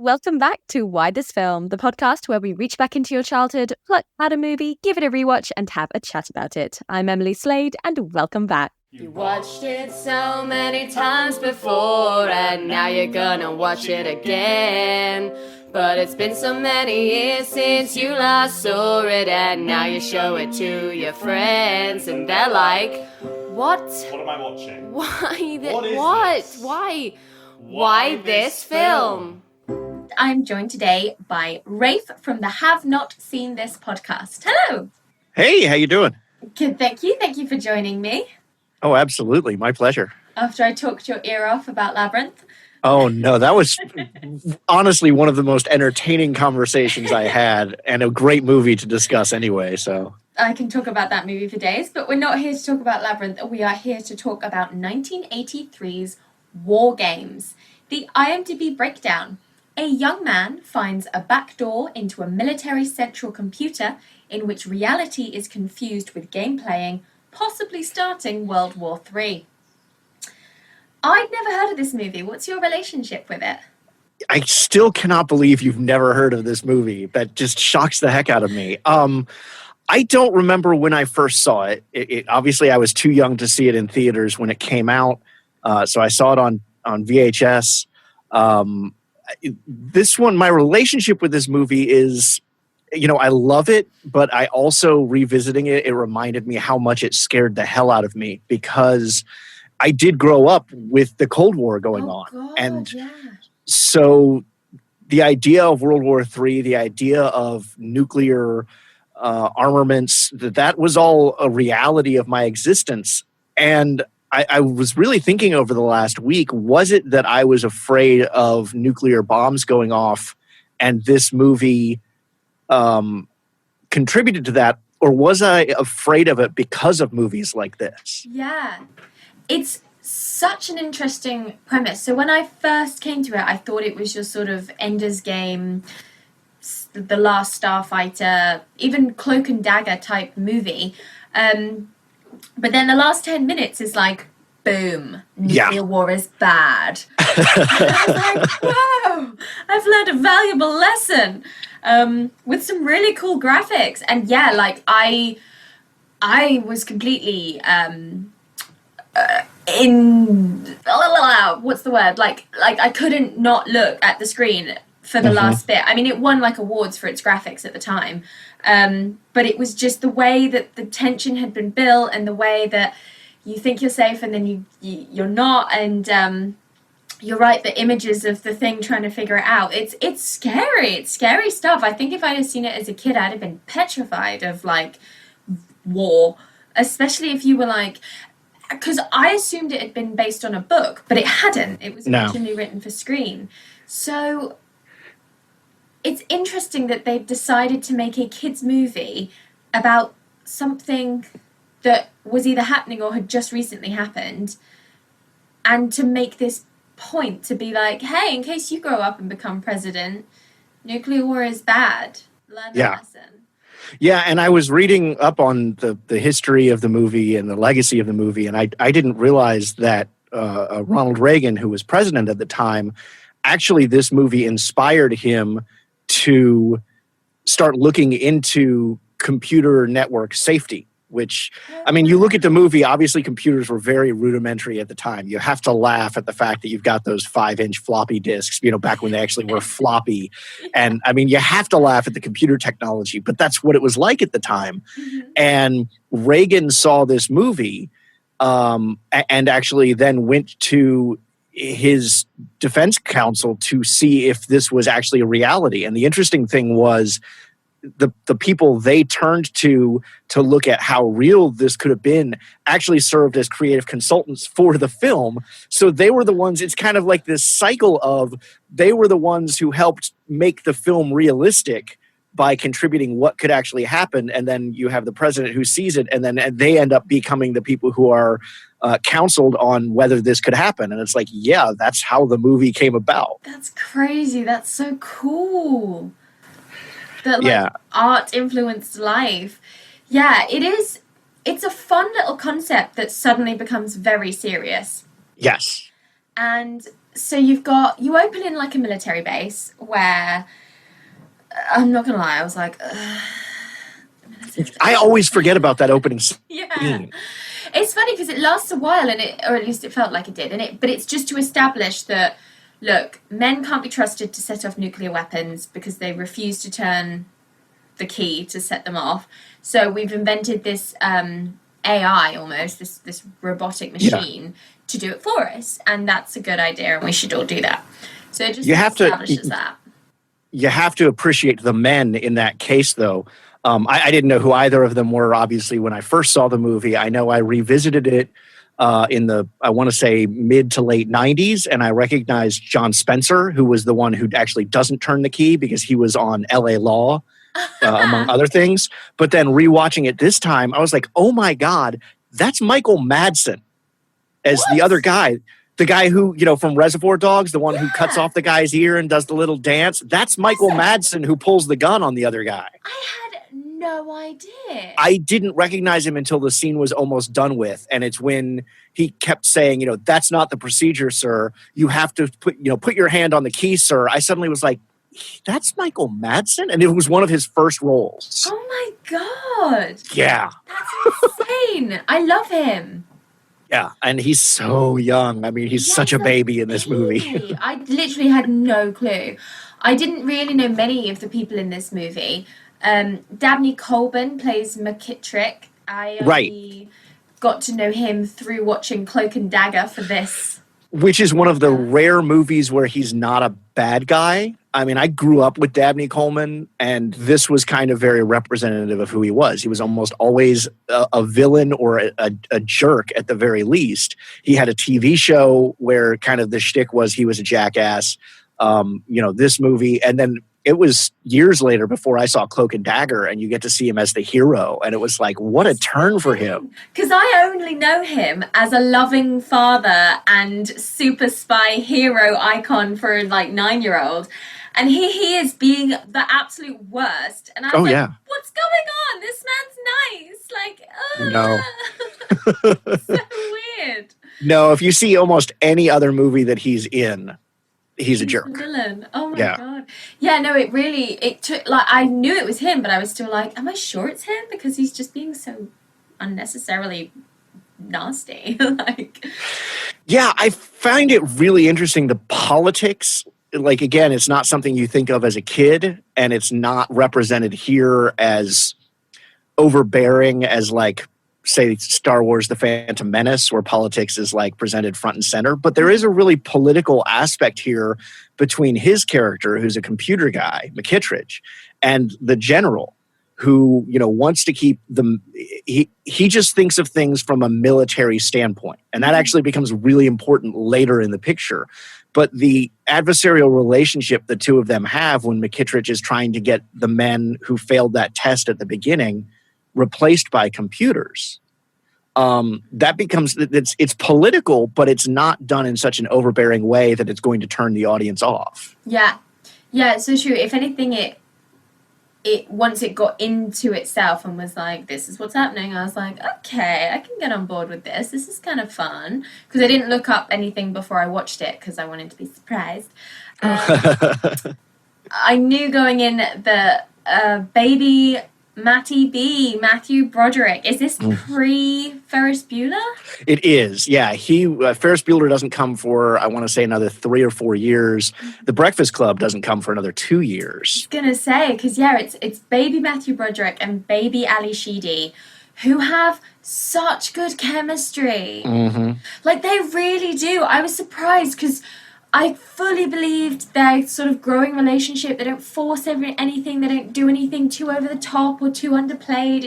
Welcome back to Why This Film, the podcast where we reach back into your childhood, pluck out a movie, give it a rewatch, and have a chat about it. I'm Emily Slade, and welcome back. You watched it so many times before, and now you're gonna watch it again. But it's been so many years since you last saw it, and now you show it to your friends, and they're like, What? What am I watching? Why this film? I'm joined today by Rafe from the Have Not Seen This podcast. Hello. Hey, how you doing? Good, thank you. Thank you for joining me. Oh, absolutely. My pleasure. After I talked your ear off about Labyrinth. Oh, no, that was honestly one of the most entertaining conversations I had and a great movie to discuss anyway, so. I can talk about that movie for days, but we're not here to talk about Labyrinth. We are here to talk about 1983's WarGames, the IMDb breakdown. A young man finds a back door into a military central computer in which reality is confused with game playing, possibly starting World War III. I'd never heard of this movie. What's your relationship with it? I still cannot believe you've never heard of this movie. That just shocks the heck out of me. I don't remember when I first saw it. Obviously, I was too young to see it in theaters when it came out, so I saw it on VHS. This one, my relationship with this movie is, I love it, but I also, revisiting it, it reminded me how much it scared the hell out of me because I did grow up with the Cold War going on. God, and yeah. so the idea of World War III, the idea of nuclear armaments, that was all a reality of my existence. And I was really thinking over the last week, was it that I was afraid of nuclear bombs going off and this movie contributed to that? Or was I afraid of it because of movies like this? Yeah. It's such an interesting premise. So when I first came to it, I thought it was just sort of Ender's Game, The Last Starfighter, even Cloak and Dagger type movie. But then the last 10 minutes is like, boom, nuclear war is bad. I was like, whoa, I've learned a valuable lesson with some really cool graphics. And yeah, like I was completely what's the word? Like I couldn't not look at the screen for the last bit. I mean, it won like awards for its graphics at the time. But it was just the way that the tension had been built and the way that you think you're safe and then you're not. And you're right, the images of the thing trying to figure it out. It's scary. It's scary stuff. I think if I'd have seen it as a kid, I'd have been petrified of like war, especially if you were like, because I assumed it had been based on a book, but it hadn't. It was originally written for screen. So it's interesting that they've decided to make a kids' movie about something that was either happening or had just recently happened, and to make this point to be like, hey, in case you grow up and become president, nuclear war is bad. Learn a lesson. Yeah, and I was reading up on the history of the movie and the legacy of the movie, and I didn't realize that Ronald Reagan, who was president at the time, actually this movie inspired him to start looking into computer network safety, which, I mean, you look at the movie, obviously computers were very rudimentary at the time. You have to laugh at the fact that you've got those 5-inch floppy disks, back when they actually were floppy. And I mean, you have to laugh at the computer technology, but that's what it was like at the time. And Reagan saw this movie and actually then went to his defense counsel to see if this was actually a reality. And the interesting thing was the people they turned to look at how real this could have been actually served as creative consultants for the film. So they were the ones, it's kind of like this cycle of they were the ones who helped make the film realistic by contributing what could actually happen. And then you have the president who sees it, and then they end up becoming the people who are counseled on whether this could happen. And it's like, yeah, that's how the movie came about. That's crazy. That's so cool. That art influenced life. Yeah, it is. It's a fun little concept that suddenly becomes very serious. Yes. And so you open in like a military base where, I'm not gonna lie, I was like, I always forget about that opening yeah. scene. It's funny because it lasts a while, or at least it felt like it did, but it's just to establish that, look, men can't be trusted to set off nuclear weapons because they refuse to turn the key to set them off. So we've invented this AI almost, this robotic machine to do it for us, and that's a good idea, and we should all do that. So it just establishes that. You have to appreciate the men in that case, though. I didn't know who either of them were, obviously, when I first saw the movie. I know I revisited it in the, I want to say, mid to late 90s, and I recognized John Spencer, who was the one who actually doesn't turn the key because he was on LA Law, among other things. But then rewatching it this time, I was like, oh my God, that's Michael Madsen as the other guy. The guy who, from Reservoir Dogs, the one who cuts off the guy's ear and does the little dance. That's Michael Madsen who pulls the gun on the other guy. I had no idea. I didn't recognize him until the scene was almost done with. And it's when he kept saying, that's not the procedure, sir. You have to put your hand on the key, sir. I suddenly was like, that's Michael Madsen? And it was one of his first roles. Oh my God. Yeah. That's insane. I love him. Yeah, and he's so young. I mean, he's such a baby in this movie. I literally had no clue. I didn't really know many of the people in this movie. Dabney Coleman plays McKittrick. I only got to know him through watching Cloak and Dagger for this. Which is one of the rare movies where he's not a bad guy. I mean, I grew up with Dabney Coleman, and this was kind of very representative of who he was. He was almost always a villain or a jerk at the very least. He had a TV show where kind of the shtick was he was a jackass. This movie, and then it was years later before I saw Cloak and Dagger, and you get to see him as the hero, and it was like, what a turn for him. Because I only know him as a loving father and super spy hero icon for a 9-year-old. And here he is being the absolute worst. And I was what's going on? This man's nice. No. So weird. No, if you see almost any other movie that he's in, he's a jerk. A villain. Oh my God. Yeah, no, it took, I knew it was him, but I was still like, am I sure it's him? Because he's just being so unnecessarily nasty. Yeah, I find it really interesting, the politics. Again, it's not something you think of as a kid, and it's not represented here as overbearing as say Star Wars The Phantom Menace, where politics is presented front and center. But there is a really political aspect here between his character, who's a computer guy, McKittrick, and the general, who wants to keep them. He just thinks of things from a military standpoint, and that actually becomes really important later in the picture. But the adversarial relationship the two of them have when McKittrick is trying to get the men who failed that test at the beginning replaced by computers, that becomes, it's political, but it's not done in such an overbearing way that it's going to turn the audience off. Yeah, it's so true. If anything, it once it got into itself and was like, this is what's happening, I was like, okay, I can get on board with this. This is kind of fun. Because I didn't look up anything before I watched it because I wanted to be surprised. I knew going in the baby Matthew Broderick. Is this pre-Ferris Bueller? It is, yeah. Ferris Bueller doesn't come for, I want to say, another 3 or 4 years. The Breakfast Club doesn't come for another 2 years. I was going to say, because, it's baby Matthew Broderick and baby Ali Sheedy, who have such good chemistry. Mm-hmm. They really do. I was surprised because I fully believed their sort of growing relationship. They don't force anything. They don't do anything too over the top or too underplayed.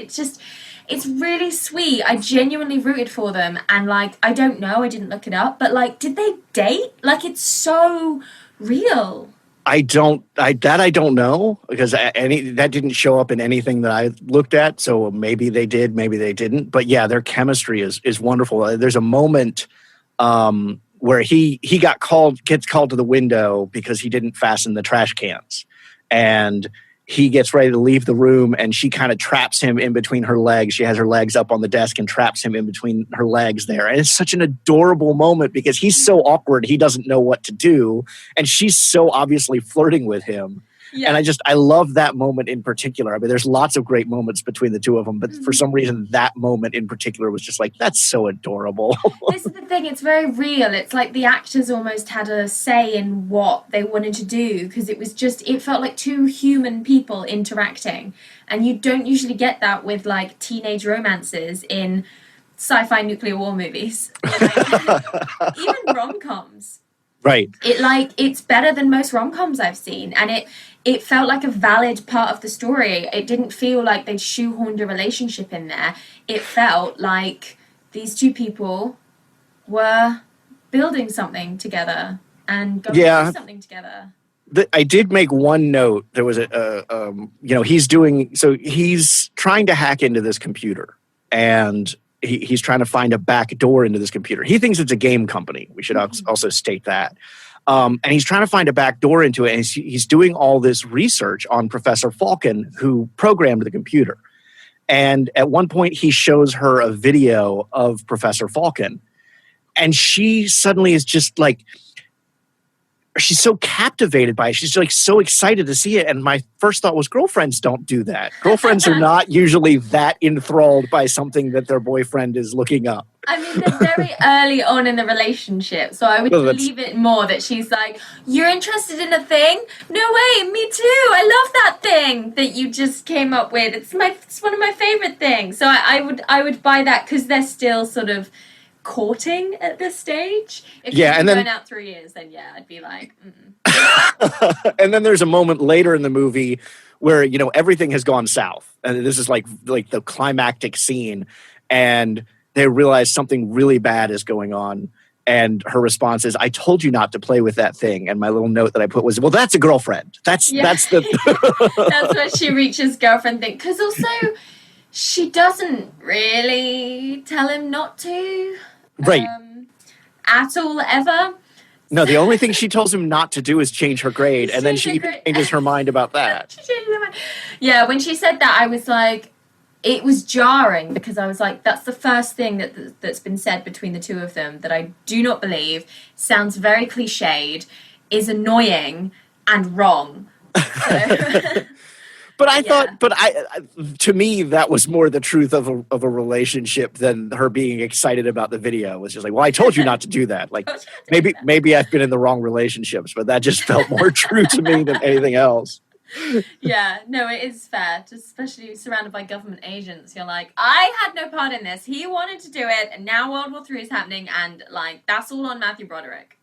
It's really sweet. I genuinely rooted for them. And, I don't know. I didn't look it up. But, did they date? It's so real. I don't know, because that didn't show up in anything that I looked at. So maybe they did, maybe they didn't. But, yeah, their chemistry is wonderful. There's a moment where he gets called to the window because he didn't fasten the trash cans. And he gets ready to leave the room and she kind of traps him in between her legs. She has her legs up on the desk and traps him in between her legs there. And it's such an adorable moment because he's so awkward. He doesn't know what to do. And she's so obviously flirting with him. Yeah. And I love that moment in particular. I mean, there's lots of great moments between the two of them, but for some reason, that moment in particular was just like, that's so adorable. This is the thing, it's very real. It's like the actors almost had a say in what they wanted to do because it felt like two human people interacting. And you don't usually get that with like teenage romances in sci-fi nuclear war movies. Even rom-coms. Right. It's better than most rom-coms I've seen. And it felt like a valid part of the story. It didn't feel like they'd shoehorned a relationship in there. It felt like these two people were building something together and going through something together. I did make one note. There was he's trying to hack into this computer and he's trying to find a back door into this computer. He thinks it's a game company. We should also state that. And he's trying to find a back door into it. And he's doing all this research on Professor Falcon, who programmed the computer. And at one point, he shows her a video of Professor Falcon. And she suddenly is just like, she's so captivated by it. She's like so excited to see it. And my first thought was, girlfriends don't do that. Girlfriends are not usually that enthralled by something that their boyfriend is looking up. I mean, they're very early on in the relationship, so I would believe it more that she's like, you're interested in a thing? No way, me too. I love that thing that you just came up with. It's one of my favorite things. So I would buy that because they're still sort of courting at this stage. If you've been going out 3 years, then I'd be like, And then there's a moment later in the movie where, everything has gone south. And this is like the climactic scene. And they realize something really bad is going on. And her response is, I told you not to play with that thing. And my little note that I put was, well, that's a girlfriend. That's the... That's what she reaches girlfriend thing. Because also, she doesn't really tell him not to. Right. At all, ever. No, the only thing she tells him not to do is change her grade. And then she changes her mind about that. She changes her mind. Yeah, when she said that, I was like, it was jarring because I was like, that's the first thing that's been said between the two of them that I do not believe, sounds very cliched, is annoying and wrong. So, but I thought, to me, that was more the truth of a relationship than her being excited about the video. It was just like, well, I told you not to do that. Like, maybe I've been in the wrong relationships, but that just felt more true to me than anything else. Yeah, no, it is fair, just especially surrounded by government agents. You're like, I had no part in this. He wanted to do it, and now World War III is happening, and like that's all on Matthew Broderick.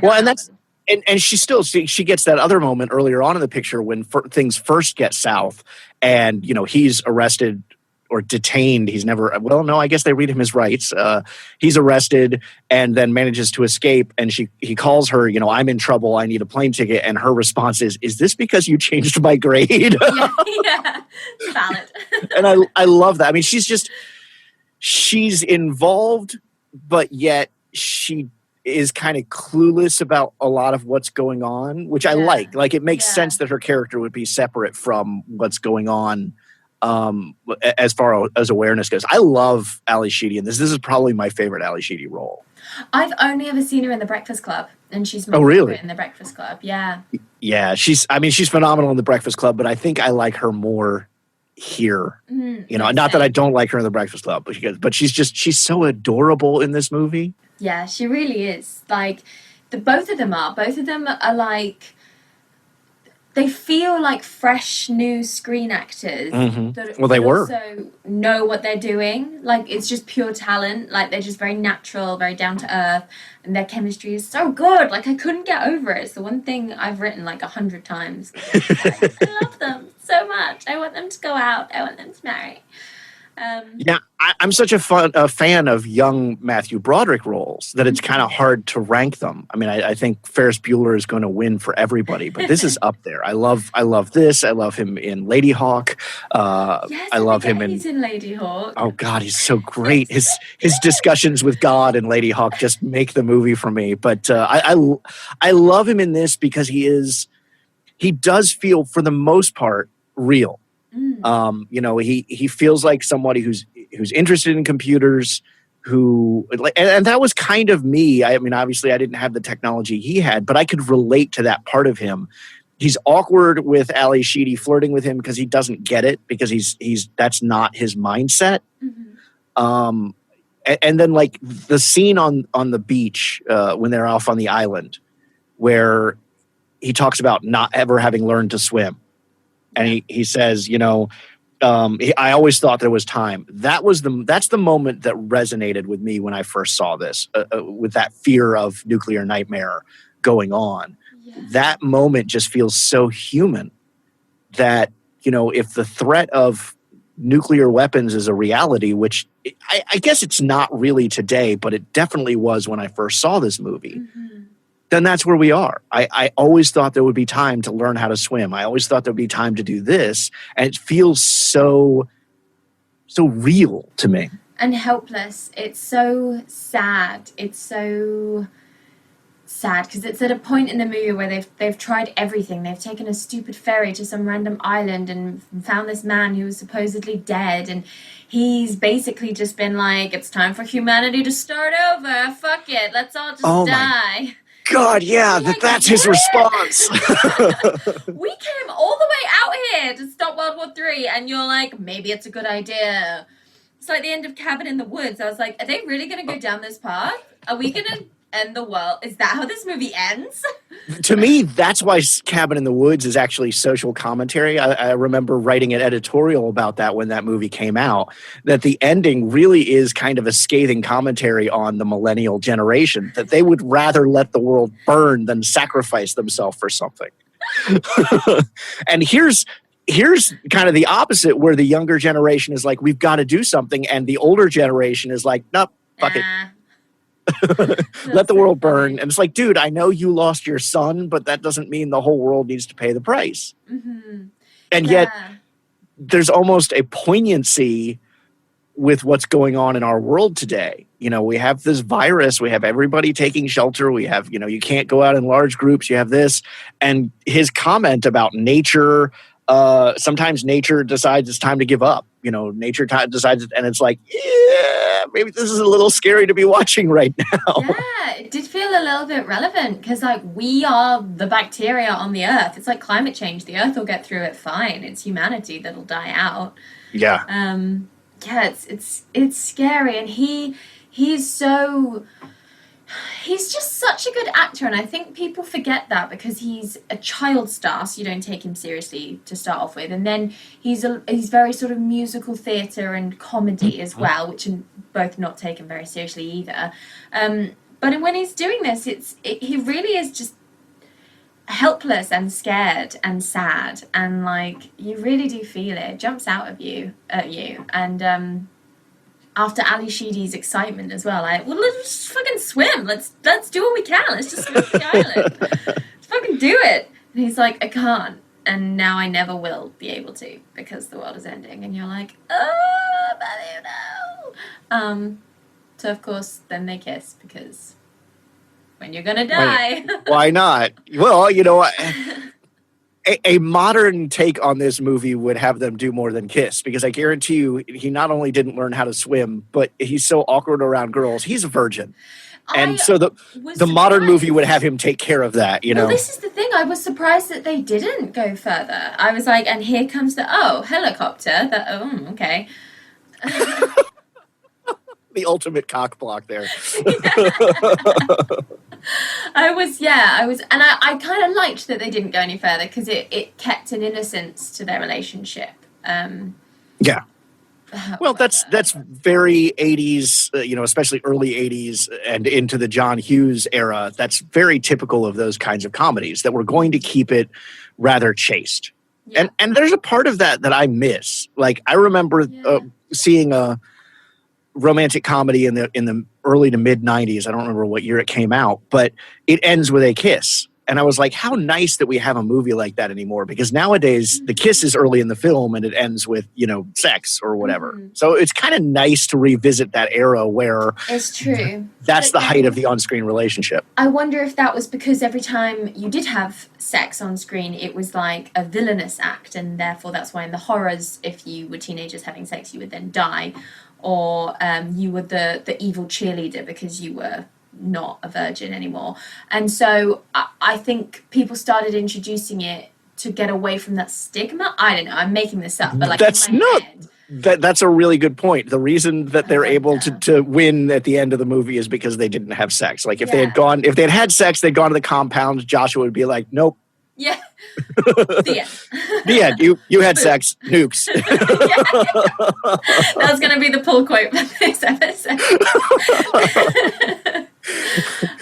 Well, and that's and she gets that other moment earlier on in the picture when things first get south, and he's arrested or detained. He's never, well, no, I guess they read him his rights. He's arrested and then manages to escape. And he calls her, I'm in trouble. I need a plane ticket. And her response is this because you changed my grade? Yeah. Valid. And I love that. I mean, she's involved, but yet she is kind of clueless about a lot of what's going on, which I like. Like, it makes sense that her character would be separate from what's going on. As far as awareness goes, I love Ali Sheedy in this. This is probably my favorite Ali Sheedy role. I've only ever seen her in The Breakfast Club, and she's my really favorite in The Breakfast Club. Yeah. Yeah, she's phenomenal in The Breakfast Club, but I think I like her more here. Not that I don't like her in The Breakfast Club, but she's so adorable in this movie. Yeah, she really is. Like, both of them are like, they feel like fresh new screen actors that they were. Also know what they're doing. Like, it's just pure talent. Like, they're just very natural, very down to earth, and their chemistry is so good. Like, I couldn't get over it. It's the one thing I've written like 100 times. Like, I love them so much. I want them to go out. I want them to marry. I'm such a fan of young Matthew Broderick roles that it's kind of hard to rank them. I mean, I think Ferris Bueller is going to win for everybody, but this is up there. I love this. I love him in Lady Hawk. I love him he's in Lady Hawk. Oh God, he's so great. His discussions with God in Lady Hawk just make the movie for me. But I love him in this because he's he does feel, for the most part, real. He feels like somebody who's interested in computers, and that was kind of me. I mean, obviously I didn't have the technology he had, but I could relate to that part of him. He's awkward with Ali Sheedy flirting with him because he doesn't get it, because he's that's not his mindset. And then like the scene on the beach when they're off on the island, where he talks about not ever having learned to swim. And he says, I always thought there was time. That's the moment that resonated with me when I first saw this, with that fear of nuclear nightmare going on. Yeah. That moment just feels so human that, if the threat of nuclear weapons is a reality, which I guess it's not really today, but it definitely was when I first saw this movie, then that's where we are. I always thought there would be time to learn how to swim. I always thought there would be time to do this. And it feels so real to me. And helpless. It's so sad. It's so sad because it's at a point in the movie where they've tried everything. They've taken a stupid ferry to some random island and found this man who was supposedly dead. And he's basically just been like, it's time for humanity to start over. Fuck it. Let's all just die. God, yeah, that's his response. We came all the way out here to stop World War III, and you're like, maybe it's a good idea. It's like the end of Cabin in the Woods. I was like, are they really going to go down this path? Are we going to end the world? Is that how this movie ends? To me, that's why Cabin in the Woods is actually social commentary. I remember writing an editorial about that when that movie came out, that the ending really is kind of a scathing commentary on the millennial generation, that they would rather let the world burn than sacrifice themselves for something. And here's kind of the opposite, where the younger generation is like, we've got to do something, and the older generation is like, nope, fuck it. Let the world burn. And it's like, dude, I know you lost your son, but that doesn't mean the whole world needs to pay the price. And yet there's almost a poignancy with what's going on in our world today. We have this virus, we have everybody taking shelter, we have, you can't go out in large groups, you have this. And his comment about nature, sometimes nature decides it's time to give up. Nature decides, and it's like, yeah, maybe this is a little scary to be watching right now. Yeah, it did feel a little bit relevant because, like, we are the bacteria on the earth. It's like climate change. The earth will get through it fine. It's humanity that'll die out. Yeah. Yeah, it's scary, and he's just such a good actor, and I think people forget that because he's a child star, so you don't take him seriously to start off with, and then he's very sort of musical theatre and comedy as well, which are both not taken very seriously either. But when he's doing this, he really is just helpless and scared and sad, and like you really do feel it. It jumps out at you, and after Ali Sheedy's excitement as well, let's just fucking swim. Let's do what we can. Let's just swim to the island. Let's fucking do it. And he's like, I can't. And now I never will be able to because the world is ending. And you're like, oh, but no. So of course, then they kiss because when you're gonna die. Why not? Well, a modern take on this movie would have them do more than kiss, because I guarantee you he not only didn't learn how to swim, but he's so awkward around girls. He's a virgin. And so the modern movie would have him take care of that, Well, this is the thing. I was surprised that they didn't go further. I was like, and here comes the, helicopter. Okay. The ultimate cock block there. I was, and I kind of liked that they didn't go any further because it kept an innocence to their relationship. Yeah. Well, that's very 80s, especially early 80s and into the John Hughes era. That's very typical of those kinds of comedies, that we're going to keep it rather chaste. Yeah. And there's a part of that I miss. Like, I remember seeing a romantic comedy in the early to mid 90s. I don't remember what year it came out, but it ends with a kiss. And I was like, how nice that we have a movie like that anymore, because nowadays the kiss is early in the film and it ends with, sex or whatever. So it's kind of nice to revisit that era where it's true. That's the height of the on-screen relationship. I wonder if that was because every time you did have sex on screen, it was like a villainous act, and therefore that's why in the horrors, if you were teenagers having sex, you would then die, or you were the evil cheerleader because you were not a virgin anymore. And so I think people started introducing it to get away from that stigma. I don't know, I'm making this up, but that's a really good point. The reason that they're able to win at the end of the movie is because they didn't have sex. Like if they had had sex, they'd gone to the compound, Joshua would be like, nope. Yeah. The end. The end. You had sex. Nukes. That's going to be the pull quote for this episode.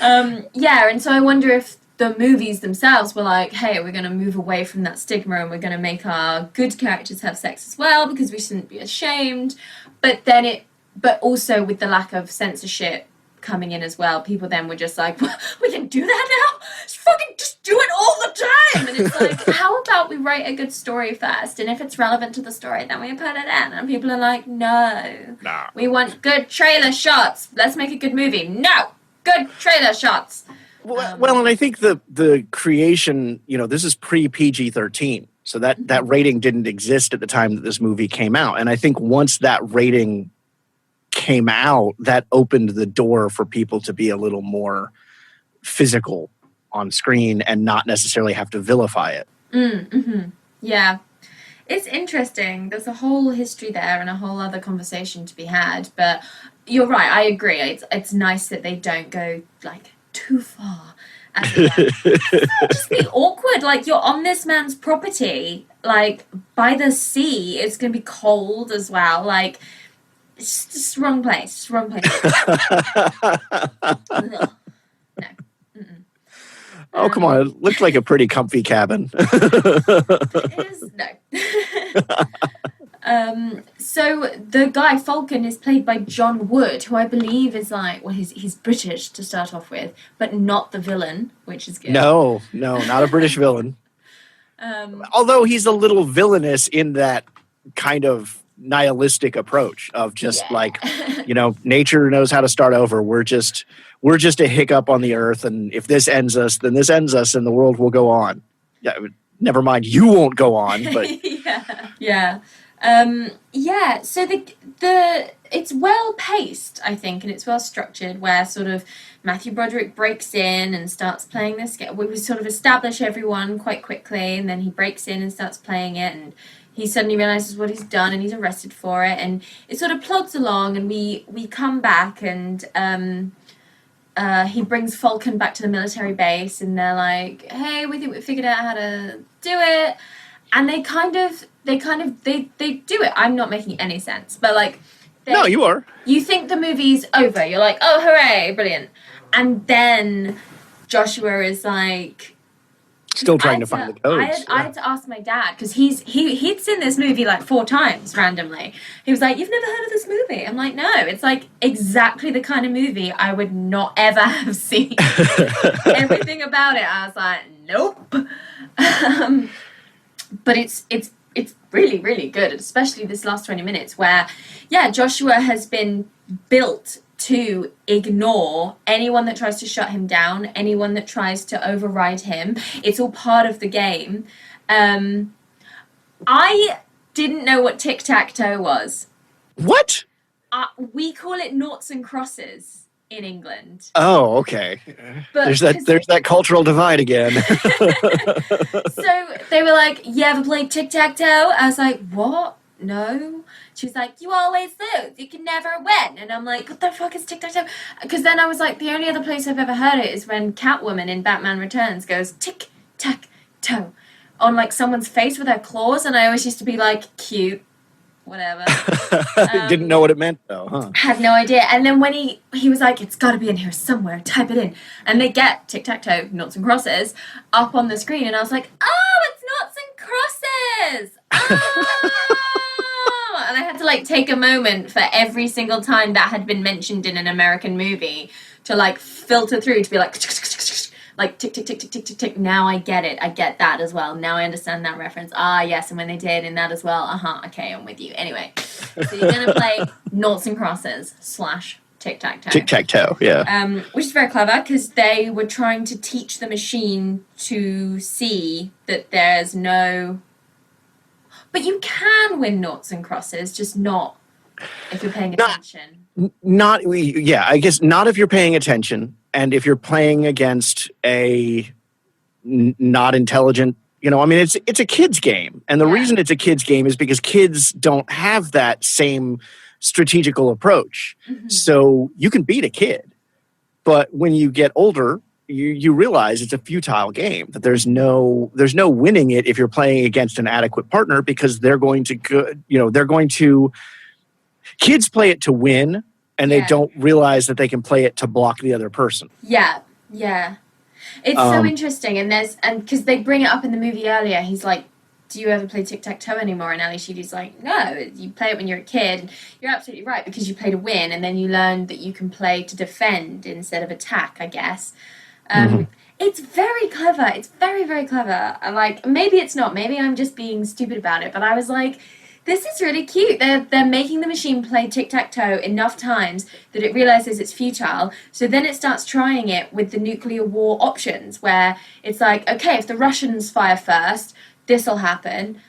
And so I wonder if the movies themselves were like, hey, we're going to move away from that stigma and we're going to make our good characters have sex as well because we shouldn't be ashamed. But also with the lack of censorship coming in as well, people then were just like, we can do that now? Just do it all the time. And it's like, how about we write a good story first, and if it's relevant to the story, then we put it in. And people are like, no. Nah. We want good trailer shots. Let's make a good movie. No. Good trailer shots. Well, and I think the creation, this is pre-PG-13. So that rating didn't exist at the time that this movie came out. And I think once that rating came out, that opened the door for people to be a little more physical on screen and not necessarily have to vilify it. Yeah. It's interesting. There's a whole history there and a whole other conversation to be had. But you're right. I agree. It's nice that they don't go too far. It's just be awkward. Like, you're on this man's property, by the sea. It's going to be cold as well. It's just wrong place. Wrong place. No. Oh, come on. It looked like a pretty comfy cabin. It is, no. So the guy, Falcon, is played by John Wood, who I believe is he's British to start off with, but not the villain, which is good. No, not a British villain. Although he's a little villainous in that kind of nihilistic approach of just nature knows how to start over. We're just a hiccup on the earth, and if this ends us, then this ends us, and the world will go on. Yeah, never mind, you won't go on. But yeah. So the it's well paced, I think, and it's well structured. Where sort of Matthew Broderick breaks in and starts playing this game. We sort of establish everyone quite quickly, and then he breaks in and starts playing it, and he suddenly realizes what he's done, and he's arrested for it, and it sort of plods along, and we come back, and he brings Falcon back to the military base, and they're like, hey, we think we figured out how to do it. And they do it. I'm not making any sense, but no, you are. You think the movie's over. You're like, oh, hooray, brilliant. And then Joshua is like, still trying to find the codes. I had to ask my dad, because he'd seen this movie 4 times randomly. He was like, you've never heard of this movie? I'm like, no. It's exactly the kind of movie I would not ever have seen. Everything about it, I was like, nope. But it's really, really good, especially this last 20 minutes where, Joshua has been built to ignore anyone that tries to shut him down, anyone that tries to override him. It's all part of the game. I didn't know what tic-tac-toe was. What? We call it noughts and crosses in England. Oh, okay. But there's that cultural divide again. So they were like, you ever played tic-tac-toe? I was like, what? No. She was like, you always lose. You can never win. And I'm like, what the fuck is tic-tac-toe? Because then I was like, the only other place I've ever heard it is when Catwoman in Batman Returns goes tic-tac-toe on someone's face with her claws. And I always used to be like, cute. Whatever. Didn't know what it meant, though, huh? Had no idea. And then when he was like, it's got to be in here somewhere, type it in. And they get tic-tac-toe, noughts and crosses, up on the screen. And I was like, oh, it's noughts and crosses. Oh! And I had to take a moment for every single time that had been mentioned in an American movie to filter through to be like, like tick, tick, tick, tick, tick, tick, tick. Now I get it. I get that as well. Now I understand that reference. Ah, yes. And when they did in that as well. Okay, I'm with you. Anyway, so you're going to play noughts and crosses / tic-tac-toe. Tic-tac-toe, yeah. Which is very clever because they were trying to teach the machine to see that there's no... But you can win noughts and crosses, just not if you're paying attention. I guess not if you're paying attention, and if you're playing against a not intelligent, it's a kid's game. And the reason it's a kid's game is because kids don't have that same strategical approach. Mm-hmm. So you can beat a kid, but when you get older, you realize it's a futile game, that there's no winning it if you're playing against an adequate partner, because kids play it to win, and they don't realize that they can play it to block the other person. Yeah. It's so interesting, and because they bring it up in the movie earlier, he's like, do you ever play tic-tac-toe anymore? And Ali Sheedy's like, no, you play it when you're a kid. And you're absolutely right, because you play to win, and then you learn that you can play to defend instead of attack, I guess. It's very clever. It's very, very clever. Like, maybe it's not. Maybe I'm just being stupid about it, but I was like, this is really cute. They're making the machine play tic-tac-toe enough times that it realizes it's futile. So then it starts trying it with the nuclear war options, where it's like, okay, if the Russians fire first, this'll happen.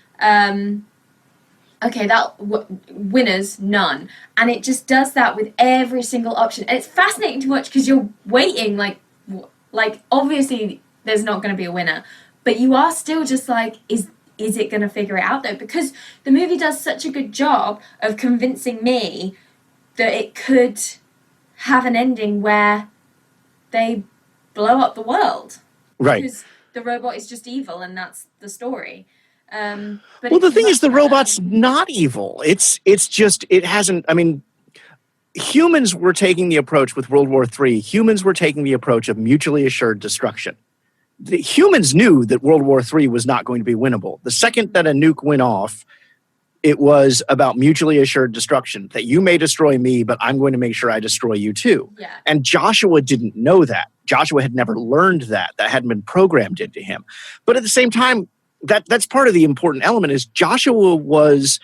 Okay, winners, none. And it just does that with every single option. And it's fascinating to watch because you're waiting, like obviously there's not going to be a winner, but you are still just like, is it going to figure it out though? Because the movie does such a good job of convincing me that it could have an ending where they blow up the world. Right. Because the robot is just evil, and that's the story. But the thing is, the robot's not evil. It's just, it hasn't, humans were taking the approach with World War III. Humans were taking the approach of mutually assured destruction. The humans knew that World War III was not going to be winnable. The second that a nuke went off, it was about mutually assured destruction, that you may destroy me, but I'm going to make sure I destroy you too. Yeah. And Joshua didn't know that. Joshua had never learned that. That hadn't been programmed into him. But at the same time, that's part of the important element, is Joshua was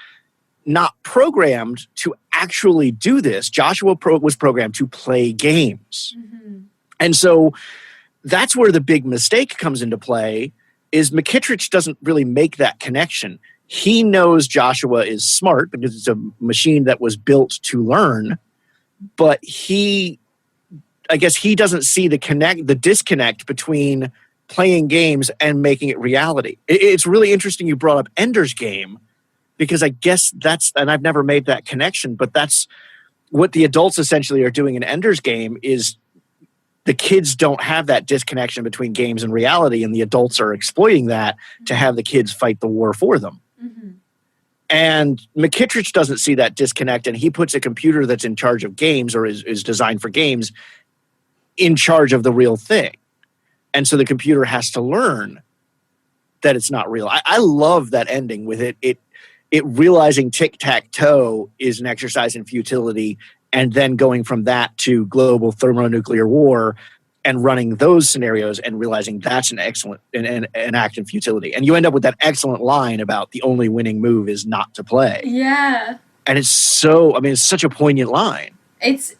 not programmed to actually do this. Joshua was programmed to play games. Mm-hmm. And so that's where the big mistake comes into play, is McKittrick doesn't really make that connection. He knows Joshua is smart because it's a machine that was built to learn, but I guess he doesn't see the disconnect between playing games and making it reality. It's really interesting you brought up Ender's Game, because I guess and I've never made that connection, but that's what the adults essentially are doing in Ender's Game, is the kids don't have that disconnection between games and reality, and the adults are exploiting that to have the kids fight the war for them. Mm-hmm. And McKittrick doesn't see that disconnect, and he puts a computer that's in charge of games, or is designed for games, in charge of the real thing. And so the computer has to learn that it's not real. I love that ending with it realizing tic-tac-toe is an exercise in futility, and then going from that to global thermonuclear war and running those scenarios and realizing that's an excellent an act in futility. And you end up with that excellent line about the only winning move is not to play. Yeah. And it's such a poignant line. It's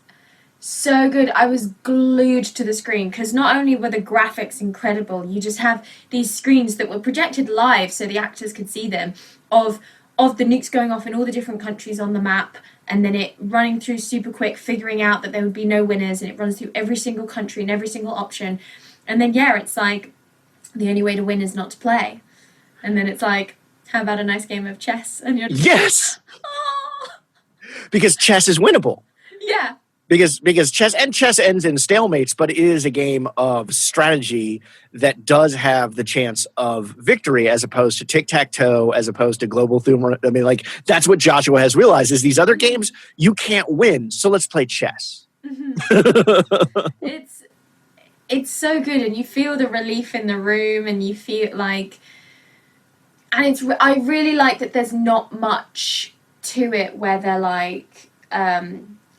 so good. I was glued to the screen, because not only were the graphics incredible, you just have these screens that were projected live so the actors could see them, of the nukes going off in all the different countries on the map, and then it running through super quick, figuring out that there would be no winners, and it runs through every single country and every single option. And then, it's like, the only way to win is not to play. And then it's like, how about a nice game of chess? And you're just yes! Oh! Because chess is winnable. Yeah. Because chess ends in stalemates, but it is a game of strategy that does have the chance of victory, as opposed to tic-tac-toe, as opposed to global thermo. That's what Joshua has realized, is these other games you can't win, so let's play chess. Mm-hmm. It's so good, and you feel the relief in the room, and you feel like, and I really like that there's not much to it where they're like,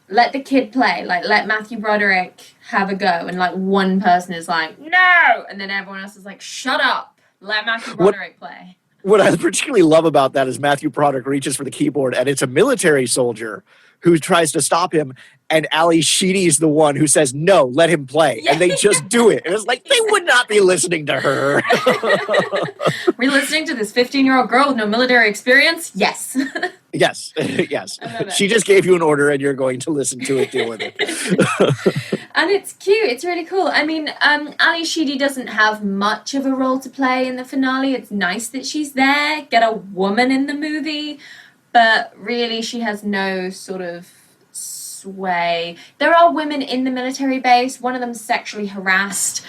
let the kid play. Like, let Matthew Broderick have a go. And, like, one person is like, no! And then everyone else is like, shut up. Let Matthew Broderick play. What I particularly love about that is Matthew Broderick reaches for the keyboard, and it's a military soldier who tries to stop him, and Ali Sheedy's the one who says, no, let him play. And they just do it. And it's like, they would not be listening to her. We're listening to this 15-year-old girl with no military experience? Yes. Yes, yes. She just gave you an order, and you're going to listen to it, deal with it. And it's cute. It's really cool. I mean, Ali Sheedy doesn't have much of a role to play in the finale. It's nice that she's there. Get a woman in the movie. But really, she has no sort of sway. There are women in the military base. One of them's sexually harassed.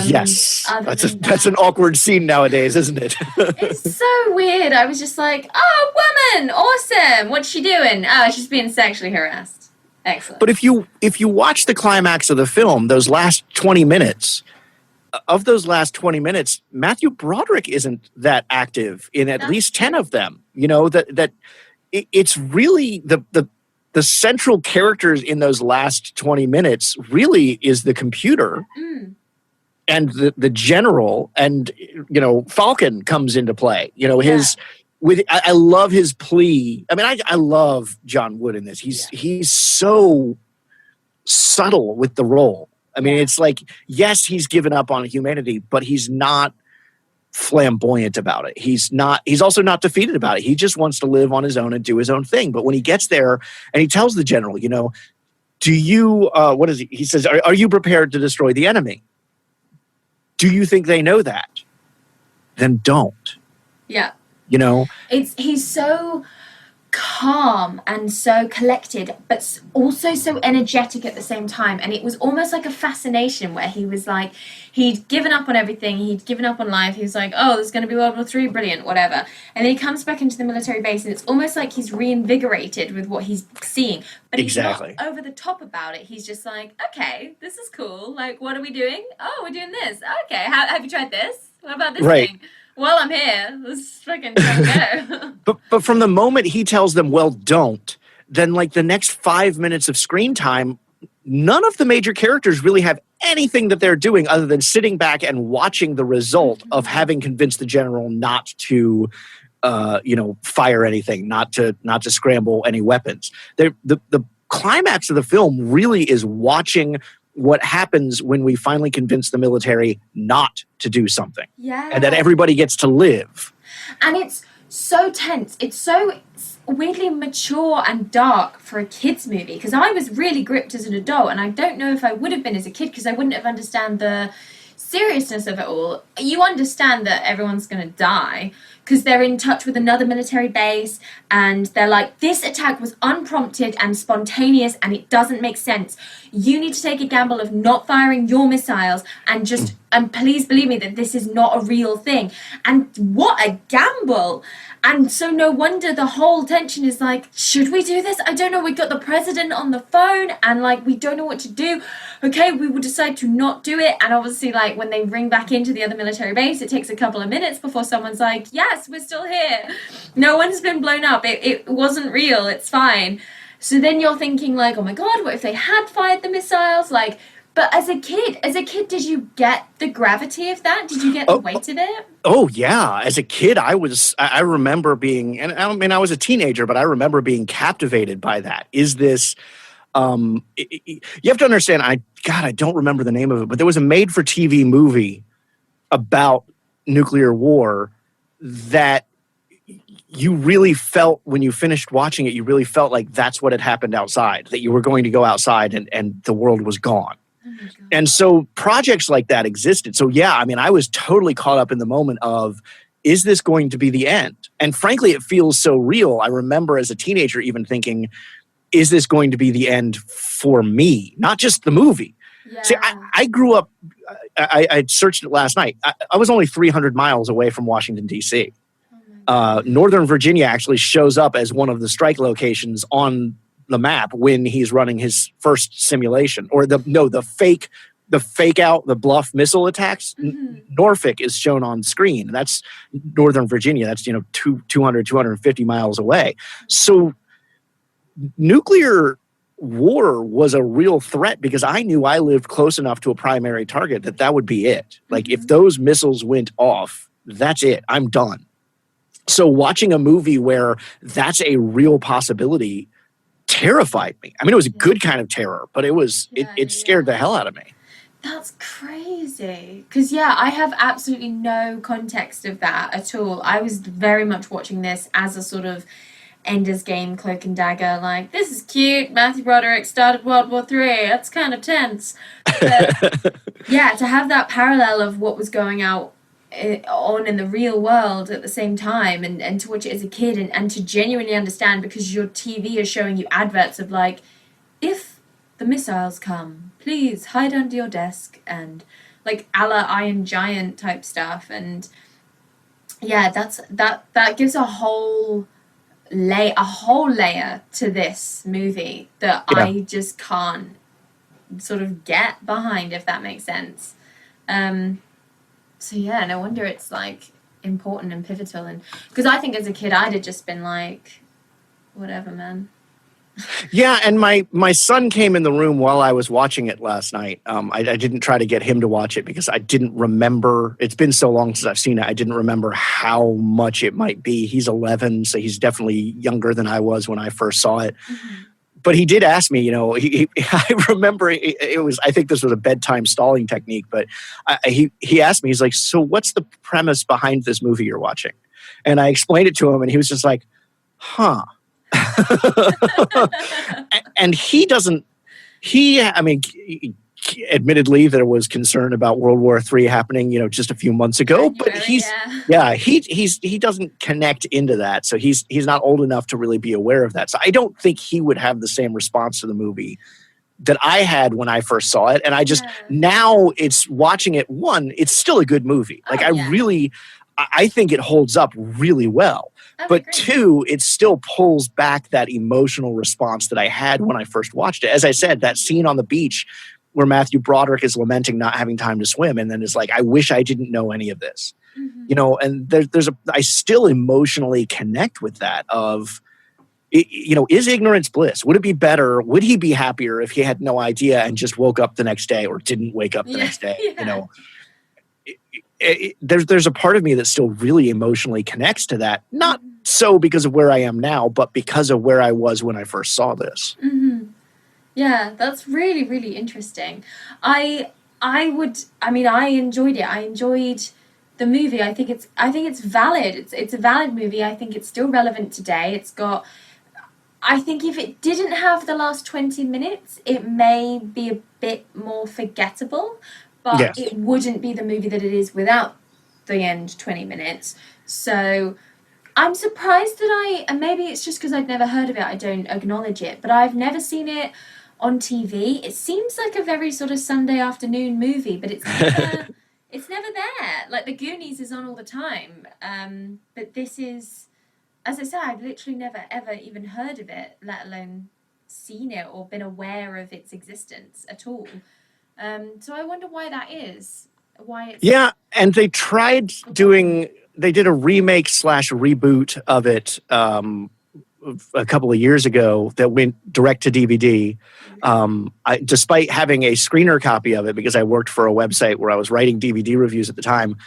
Yes. That's an awkward scene nowadays, isn't it? It's so weird. I was just like, oh, woman! Awesome! What's she doing? Oh, she's being sexually harassed. Excellent. But if you watch the climax of the film, those last 20 minutes, Matthew Broderick isn't that active in at least 10 of them. You know, that it's really the central characters in those last 20 minutes really is the computer and the general, and, you know, Falcon comes into play. You know, I love his plea. I mean, I love John Wood in this. He's so subtle with the role. I mean, it's like, yes, he's given up on humanity, but he's not flamboyant about it. He's also not defeated about it. He just wants to live on his own and do his own thing. But when he gets there and he tells the general, you know, do you, what is he? He says, are you prepared to destroy the enemy? Do you think they know that? Then don't. Yeah. You know? He's so calm and so collected, but also so energetic at the same time. And it was almost like a fascination where he was like, he'd given up on everything. He'd given up on life. He was like, oh, there's going to be World War III, brilliant, whatever. And then he comes back into the military base, and it's almost like he's reinvigorated with what he's seeing. But he's not over the top about it. He's just like, okay, this is cool. Like, what are we doing? Oh, we're doing this. Okay, have you tried this? What about this thing? Well, I'm here. Let's fucking go. But from the moment he tells them, well, don't, then like the next 5 minutes of screen time, none of the major characters really have anything that they're doing other than sitting back and watching the result of having convinced the general not to, fire anything, not to scramble any weapons. The climax of the film really is watching what happens when we finally convince the military not to do something. Yeah. And that everybody gets to live. And it's so tense. It's so weirdly mature and dark for a kid's movie. Because I was really gripped as an adult, and I don't know if I would have been as a kid, because I wouldn't have understood the seriousness of it all. You understand that everyone's going to die because they're in touch with another military base, and they're like, this attack was unprompted and spontaneous, and it doesn't make sense. You need to take a gamble of not firing your missiles, and please believe me that this is not a real thing. And what a gamble. And so no wonder the whole tension is like, should we do this? I don't know. We got the president on the phone, and like, we don't know what to do. Okay, we will decide to not do it. And obviously, like, when they ring back into the other military base, it takes a couple of minutes before someone's like, yes, we're still here. No one's been blown up. It wasn't real. It's fine. So then you're thinking like, oh my God, what if they had fired the missiles? Like, but as a kid, did you get the gravity of that? Did you get the weight of it? Oh yeah. As a kid, I remember being, and I mean, I was a teenager, but I remember being captivated by that. Is this, you have to understand, I don't remember the name of it, but there was a made-for-TV movie about nuclear war that you really felt, when you finished watching it, you really felt like that's what had happened outside, that you were going to go outside and the world was gone. Oh, and so projects like that existed. So yeah, I mean, I was totally caught up in the moment of, is this going to be the end? And frankly, it feels so real. I remember as a teenager even thinking, is this going to be the end for me? Not just the movie. Yeah. See, I grew up, I searched it last night. I was only 300 miles away from Washington, D.C. Northern Virginia actually shows up as one of the strike locations on the map when he's running his first simulation, or the fake out, the bluff missile attacks. Mm-hmm. Norfolk is shown on screen. That's Northern Virginia. That's 250 miles away. So nuclear war was a real threat because I knew I lived close enough to a primary target that would be it. Like if those missiles went off, that's it. I'm done. So watching a movie where that's a real possibility terrified me. I mean, it was a good kind of terror, but it scared the hell out of me. That's crazy. Because, yeah, I have absolutely no context of that at all. I was very much watching this as a sort of Ender's Game, Cloak and Dagger, like, this is cute, Matthew Broderick started World War III, that's kind of tense. But, yeah, to have that parallel of what was going on in the real world at the same time, and to watch it as a kid, and to genuinely understand, because your TV is showing you adverts of, like, if the missiles come, please hide under your desk, and, like, a la Iron Giant type stuff, and, yeah, that gives a whole layer to this movie that I just can't sort of get behind, if that makes sense. So yeah, no wonder it's like important and pivotal, and because I think as a kid I'd have just been like, whatever, man. Yeah, and my son came in the room while I was watching it last night. I didn't try to get him to watch it because I didn't remember. It's been so long since I've seen it. I didn't remember how much it might be. He's 11, so he's definitely younger than I was when I first saw it. Mm-hmm. But he did ask me, I remember it was, I think this was a bedtime stalling technique, but he asked me, he's like, so what's the premise behind this movie you're watching? And I explained it to him, and he was just like, huh. And admittedly there was concern about World War III happening, just a few months ago, but he doesn't connect into that. So he's not old enough to really be aware of that. So I don't think he would have the same response to the movie that I had when I first saw it. And now it's watching it, it's still a good movie. Like I think it holds up really well. But two, it still pulls back that emotional response that I had when I first watched it. As I said, that scene on the beach where Matthew Broderick is lamenting not having time to swim, and then is like, I wish I didn't know any of this. Mm-hmm. And I still emotionally connect with that of, is ignorance bliss? Would it be better? Would he be happier if he had no idea and just woke up the next day, or didn't wake up the next day? Yeah. There's a part of me that still really emotionally connects to that. Not so because of where I am now, but because of where I was when I first saw this. Mm-hmm. Yeah, that's really, really interesting. I enjoyed it. I enjoyed the movie. I think it's valid. It's a valid movie. I think it's still relevant today. I think if it didn't have the last 20 minutes, it may be a bit more forgettable. But It wouldn't be the movie that it is without the end 20 minutes. So I'm surprised that and maybe it's just because I've never heard of it, I don't acknowledge it, but I've never seen it on TV. It seems like a very sort of Sunday afternoon movie, but it's never there. Like The Goonies is on all the time. But this is, as I said, I've literally never ever even heard of it, let alone seen it or been aware of its existence at all. So I wonder why that is. And they tried they did a remake / reboot of it a couple of years ago that went direct to DVD. Despite having a screener copy of it, because I worked for a website where I was writing DVD reviews at the time,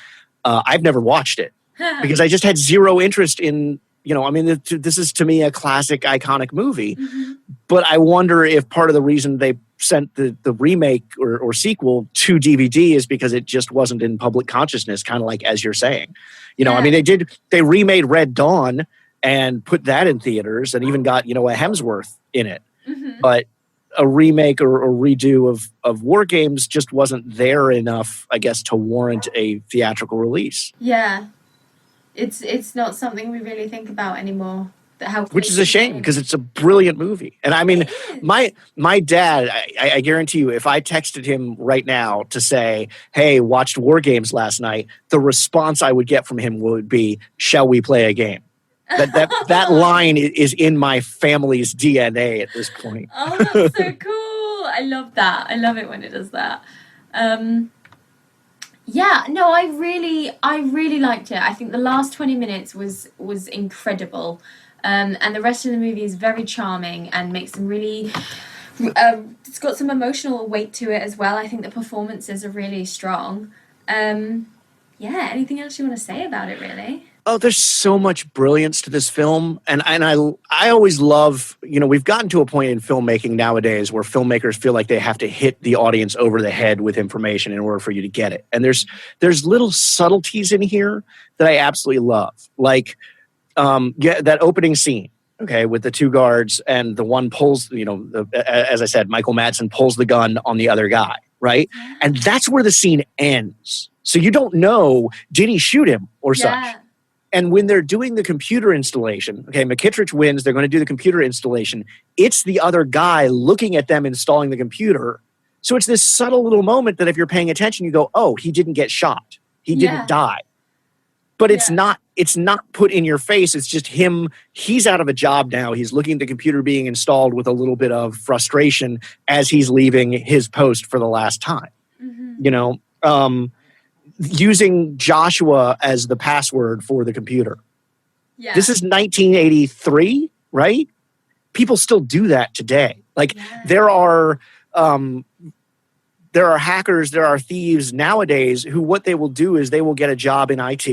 I've never watched it because I just had zero interest in, this is to me a classic, iconic movie. Mm-hmm. But I wonder if part of the reason they sent the remake or sequel to DVD is because it just wasn't in public consciousness, kind of like as you're saying. They remade Red Dawn and put that in theaters and even got, a Hemsworth in it. Mm-hmm. But a remake or redo of WarGames just wasn't there enough, I guess, to warrant a theatrical release. Yeah. It's not something we really think about anymore. Which is a shame because it's a brilliant movie. And I mean, my dad, I guarantee you, if I texted him right now to say, hey, watched WarGames last night, the response I would get from him would be, shall we play a game? That line is in my family's DNA at this point. Oh, that's so cool. I love that. I love it when it does that. I really liked it. I think the last 20 minutes was incredible. And the rest of the movie is very charming and makes some really, It's got some emotional weight to it as well. I think the performances are really strong. Anything else you want to say about it, really? Oh, there's so much brilliance to this film. And I always love, we've gotten to a point in filmmaking nowadays where filmmakers feel like they have to hit the audience over the head with information in order for you to get it. And there's little subtleties in here that I absolutely love. Like that opening scene, okay, with the two guards and the one pulls, as I said, Michael Madsen pulls the gun on the other guy, right? And that's where the scene ends. So you don't know, did he shoot him or such? And when they're doing the computer installation, okay, McKittrick wins, they're going to do the computer installation. It's the other guy looking at them installing the computer. So it's this subtle little moment that if you're paying attention, you go, oh, he didn't get shot. He didn't die. But it's not put in your face. It's just him. He's out of a job now. He's looking at the computer being installed with a little bit of frustration as he's leaving his post for the last time. Mm-hmm. Using Joshua as the password for the computer. Yeah. This is 1983, right? People still do that today. Like there are hackers, there are thieves nowadays who what they will do is they will get a job in IT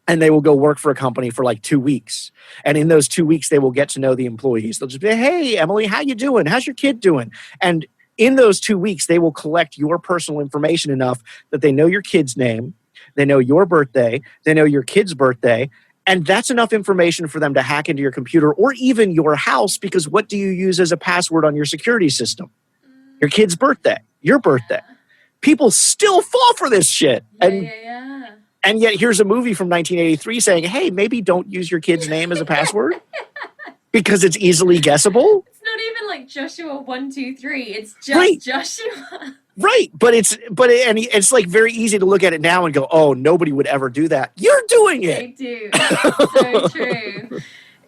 and they will go work for a company for like 2 weeks. And in those 2 weeks, they will get to know the employees. They'll just be, hey, Emily, how you doing? How's your kid doing? And in those 2 weeks, they will collect your personal information enough that they know your kid's name, they know your birthday, they know your kid's birthday, and that's enough information for them to hack into your computer or even your house, because what do you use as a password on your security system? Your kid's birthday, your birthday. People still fall for this shit. And yet here's a movie from 1983 saying, hey, maybe don't use your kid's name as a password because it's easily guessable. Not even like Joshua 1, 2, 3. It's just Joshua. Right, but it's like very easy to look at it now and go, oh, nobody would ever do that. You're doing it. They do. It's so true.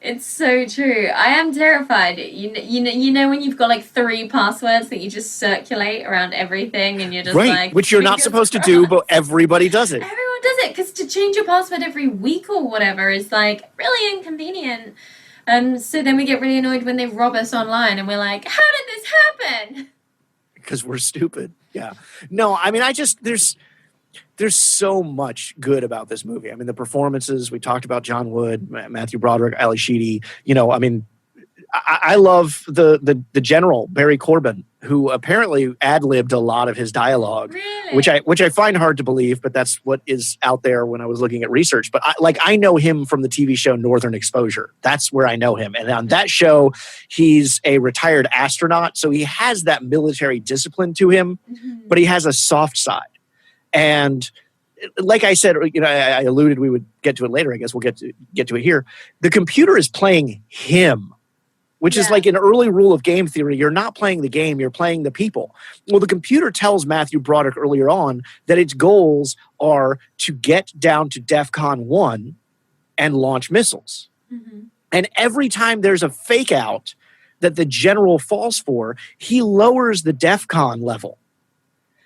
It's so true. I am terrified. You know when you've got like 3 passwords that you just circulate around everything, and you're just like, which you're not supposed to do, but everybody does it. Everyone does it because to change your password every week or whatever is like really inconvenient. So then we get really annoyed when they rob us online and we're like, how did this happen? Because we're stupid. Yeah. No, I mean, there's so much good about this movie. I mean, the performances, we talked about John Wood, Matthew Broderick, Ali Sheedy. I love the general, Barry Corbin, who apparently ad-libbed a lot of his dialogue, really? which I find hard to believe, but that's what is out there when I was looking at research. But I know him from the TV show Northern Exposure. That's where I know him. And on that show, he's a retired astronaut, so he has that military discipline to him, but he has a soft side. And like I said, I alluded we would get to it later. I guess we'll get to it here. The computer is playing him, which is like an early rule of game theory. You're not playing the game, you're playing the people. Well, the computer tells Matthew Broderick earlier on that its goals are to get down to DEFCON 1 and launch missiles. Mm-hmm. And every time there's a fake out that the general falls for, he lowers the DEFCON level.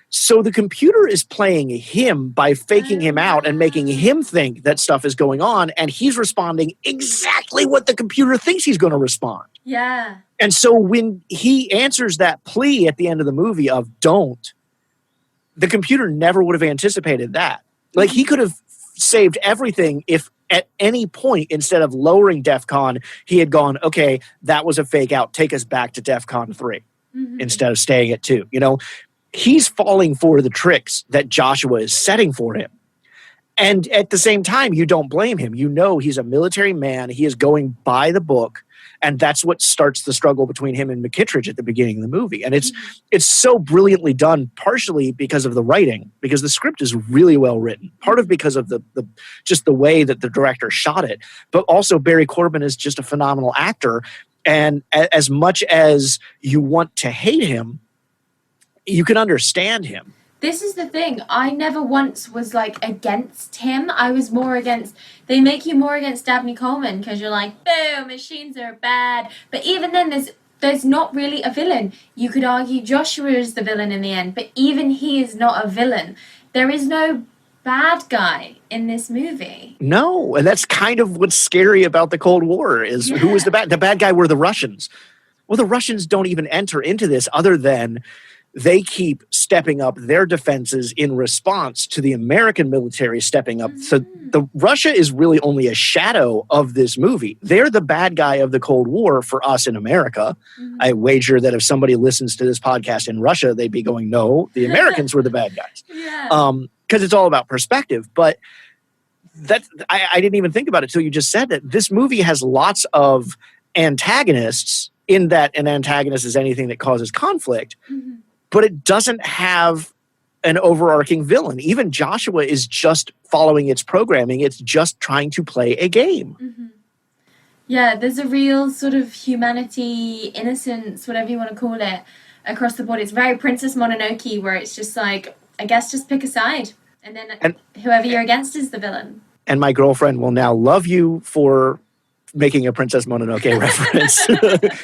So the computer is playing him by faking him out and making him think that stuff is going on, and he's responding exactly what the computer thinks he's going to respond. Yeah. And so when he answers that plea at the end of the movie of don't, the computer never would have anticipated that. Like, he could have saved everything if at any point, instead of lowering DEFCON, he had gone, okay, that was a fake out, take us back to DEFCON 3 instead of staying at 2. He's falling for the tricks that Joshua is setting for him. And at the same time, you don't blame him. He's a military man. He is going by the book. And that's what starts the struggle between him and McKittrick at the beginning of the movie. And it's so brilliantly done, partially because of the writing, because the script is really well written, part of because of the just the way that the director shot it. But also Barry Corbin is just a phenomenal actor. And as much as you want to hate him, you can understand him. This is the thing. I never once was like against him. I was more against. They make you more against Dabney Coleman because you're like, boo, machines are bad. But even then, there's not really a villain. You could argue Joshua is the villain in the end, but even he is not a villain. There is no bad guy in this movie. No, and that's kind of what's scary about the Cold War is who was the bad guy were the Russians. Well, the Russians don't even enter into this other than they keep stepping up their defenses in response to the American military stepping up. So the Russia is really only a shadow of this movie. They're the bad guy of the Cold War for us in America. I wager that if somebody listens to this podcast in Russia, they'd be going, no, the Americans were the bad guys. Because it's all about perspective. But I didn't even think about it till you just said that. This movie has lots of antagonists, in that an antagonist is anything that causes conflict. But it doesn't have an overarching villain. Even Joshua is just following its programming. It's just trying to play a game. Yeah, there's a real sort of humanity, innocence, whatever you want to call it, across the board. It's very Princess Mononoke, where it's just like, I guess just pick a side. And then whoever you're against is the villain. And my girlfriend will now love you for making a Princess Mononoke reference.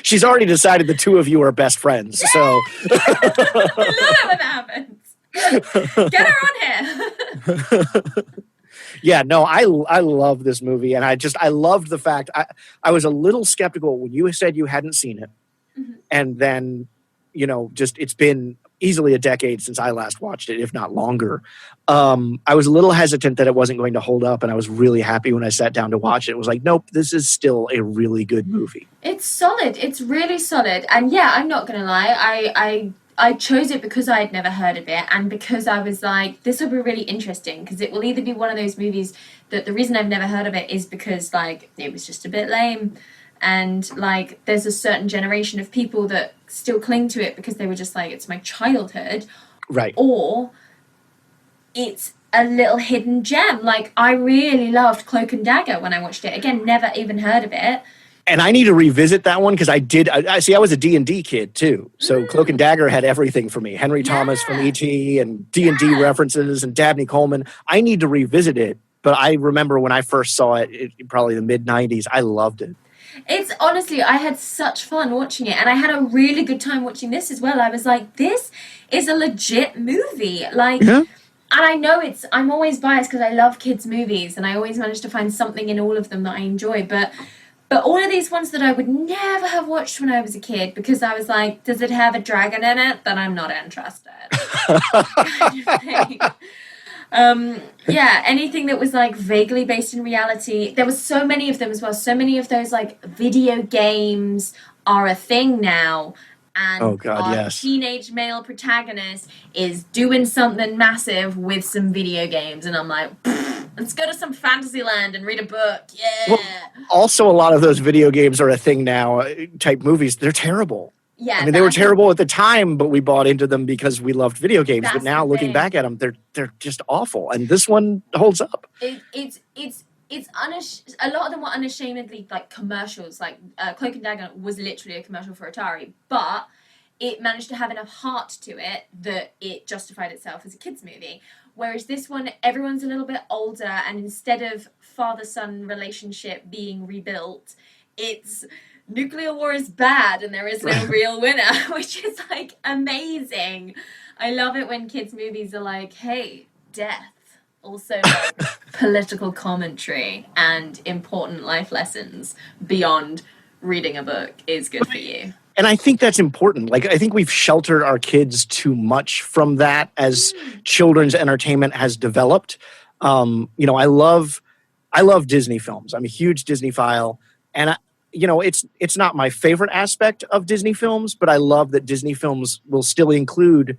She's already decided the two of you are best friends. So I love it when that happens. Get her on here. Yeah, no, I love this movie, and I loved the fact I was a little skeptical when you said you hadn't seen it, and then just it's been easily a decade since I last watched it, if not longer. I was a little hesitant that it wasn't going to hold up, and I was really happy when I sat down to watch it. It was like, nope, this is still a really good movie. It's solid. It's really solid. And yeah, I'm not going to lie. I chose it because I had never heard of it, and because I was like, this will be really interesting, because it will either be one of those movies that the reason I've never heard of it is because, like, it was just a bit lame. And, like, there's a certain generation of people that still cling to it because they were just like, it's my childhood. Right. Or it's a little hidden gem. Like, I really loved Cloak and Dagger when I watched it. Again, never even heard of it. And I need to revisit that one because I was a D&D kid too. So Cloak and Dagger had everything for me. Henry Thomas from E.T. and D&D references and Dabney Coleman. I need to revisit it. But I remember when I first saw it probably the mid-'90s, I loved it. It's honestly, I had such fun watching it, and I had a really good time watching this as well. I was like, this is a legit movie. Like, and I know I'm always biased because I love kids' movies, and I always manage to find something in all of them that I enjoy. But all of these ones that I would never have watched when I was a kid, because I was like, does it have a dragon in it? Then I'm not interested. Kind of thing. Yeah, anything that was like vaguely based in reality. There was so many of them as well. So many of those like video games are a thing now. And our teenage male protagonist is doing something massive with some video games. And I'm like, let's go to some fantasy land and read a book. Yeah. Well, also, a lot of those video games are a thing now type movies. They're terrible. Yeah, I mean, they were terrible at the time, but we bought into them because we loved video games. But now, looking back at them, they're just awful. And this one holds up. It's a lot of them were unashamedly like commercials. Like Cloak and Dagger was literally a commercial for Atari, but it managed to have enough heart to it that it justified itself as a kids movie. Whereas this one, everyone's a little bit older, and instead of father-son relationship being rebuilt, it's nuclear war is bad and there is no real winner, which is like amazing. I love it when kids' movies are like, hey, death, also like political commentary and important life lessons beyond reading a book is good for you. And I think that's important. Like, I think we've sheltered our kids too much from that as children's entertainment has developed. I love Disney films. I'm a huge Disney-phile, and it's not my favorite aspect of Disney films, but I love that Disney films will still include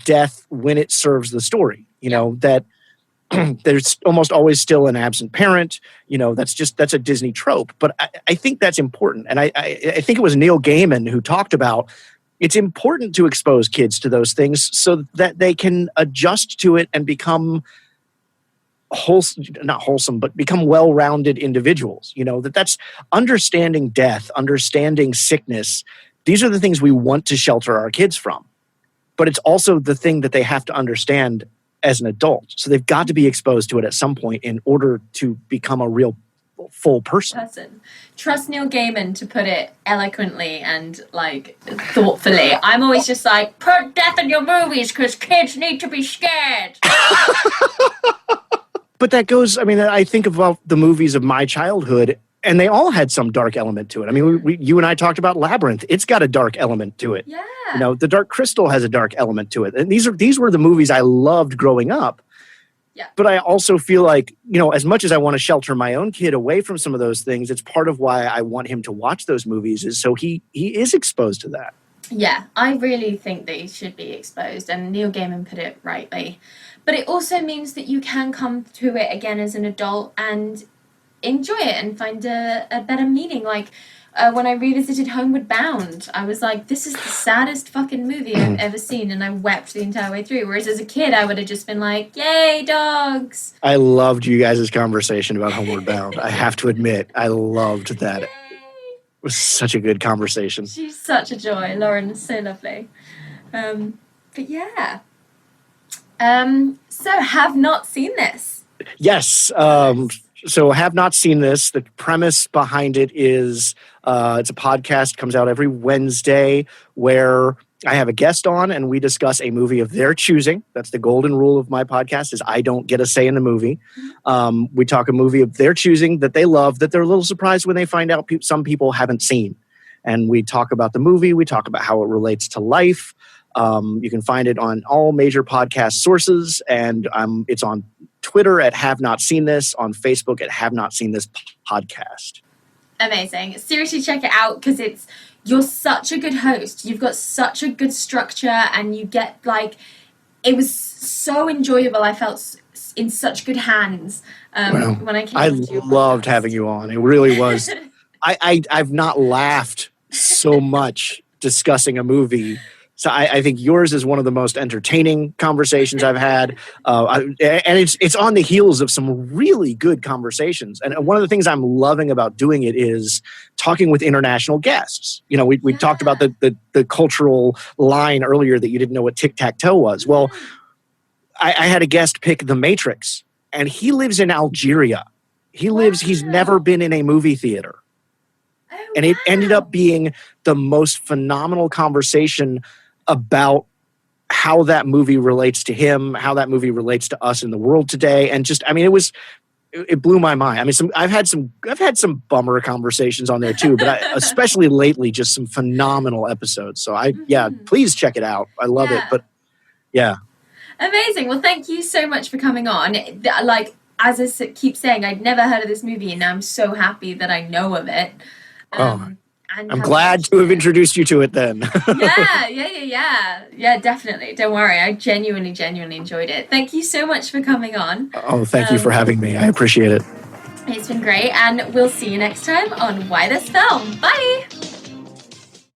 death when it serves the story. That there's almost always still an absent parent. That's a Disney trope. But I think that's important. And I think it was Neil Gaiman who talked about it's important to expose kids to those things so that they can adjust to it and become not wholesome, but become well-rounded individuals. That's understanding death, understanding sickness. These are the things we want to shelter our kids from. But it's also the thing that they have to understand as an adult. So they've got to be exposed to it at some point in order to become a real full person. Trust Neil Gaiman to put it eloquently and like thoughtfully. I'm always just like, put death in your movies because kids need to be scared. But that goes, I think about the movies of my childhood, and they all had some dark element to it. I mean, you and I talked about Labyrinth. It's got a dark element to it. Yeah. You know, The Dark Crystal has a dark element to it. And these were the movies I loved growing up. Yeah. But I also feel like, you know, as much as I want to shelter my own kid away from some of those things, it's part of why I want him to watch those movies is so he is exposed to that. Yeah, I really think they should be exposed, and Neil Gaiman put it rightly. But it also means that you can come to it again as an adult and enjoy it and find a better meaning. Like, when I revisited Homeward Bound, I was like, this is the saddest fucking movie I've ever seen, and I wept the entire way through. Whereas as a kid, I would have just been like, yay, dogs! I loved you guys' conversation about Homeward Bound. I have to admit, I loved that. Yay. It was such a good conversation. She's such a joy. Lauren is so lovely. But yeah. So have not seen this. Yes. So have not seen this. The premise behind it is it's a podcast, comes out every Wednesday, where I have a guest on and we discuss a movie of their choosing. That's the golden rule of my podcast is I don't get a say in the movie. We talk a movie of their choosing that they love, that they're a little surprised when they find out some people haven't seen. And we talk about the movie. We talk about how it relates to life. You can find it on all major podcast sources. And it's on Twitter at Have Not Seen This, on Facebook at Have Not Seen This Podcast. Amazing. Seriously, check it out because you're such a good host. You've got such a good structure and you get it was so enjoyable. I felt in such good hands when I came I to your loved podcast. having you on. It really was. I've not laughed so much discussing a movie. So I think yours is one of the most entertaining conversations I've had. And it's on the heels of some really good conversations. And one of the things I'm loving about doing it is talking with international guests. You know, we talked about the cultural line earlier that you didn't know what tic-tac-toe was. Well, I had a guest pick The Matrix, and he lives in Algeria. He's never been in a movie theater. Oh, And it ended up being the most phenomenal conversation about how that movie relates to him, how that movie relates to us in the world today. And just, I mean, it blew my mind. I mean, I've had some bummer conversations on there too, but especially lately, just some phenomenal episodes. So please check it out. I love it. But yeah. Amazing. Well, thank you so much for coming on. As I keep saying, I'd never heard of this movie, and now I'm so happy that I know of it. I'm glad to have introduced you to it then. Yeah, definitely. Don't worry. I genuinely enjoyed it. Thank you so much for coming on. Oh, thank you for having me. I appreciate it. It's been great, and we'll see you next time on Why This Film. Bye!